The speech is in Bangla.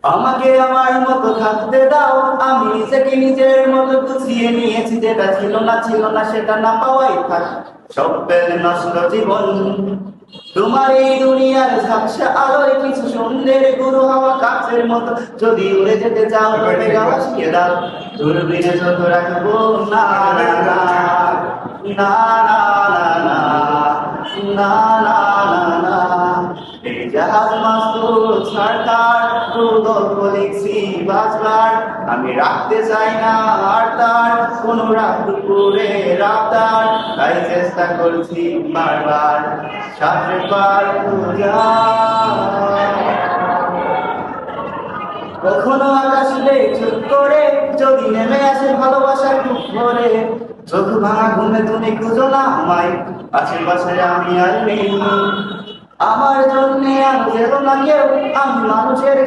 আমাকে আমার মতো থাকতে দাও, আমি নিজেকে নিজের মতো গুছিয়ে নিয়েছি। যেটা ছিল না সেটা না পাওয়াই থাক, সব পেলে নষ্ট জীবন। তোমার এই দুনিয়ার ঝাপসা আলোয় কিছু সন্ধ্যের গুরু হাওয়া কাছের মতো, যদি উড়ে যেতে চাও তবে গা ভাসিয়ে দাও, দূরবীনে যত রাখবো না না না না না না না না। এই জাহাজ মাস্তুল সরকার গল্প লিখছি বাজবার, আমি রাখতে চাই না আর তার কোন রাত দুপুরে রাতার, তাই চেষ্টা করছি বারবার সাথে পার পূজা। কখনো আকাশ চুপ করে যদি নেমে আসে ভালোবাসার খুব ভরে, চোখ ভাঙা ঘুমে তুমি খুঁজো না আমায়, আশেপাশে আমি আর নেই। আমার জন্যে আর যেন না কেউ, আমি মানুষের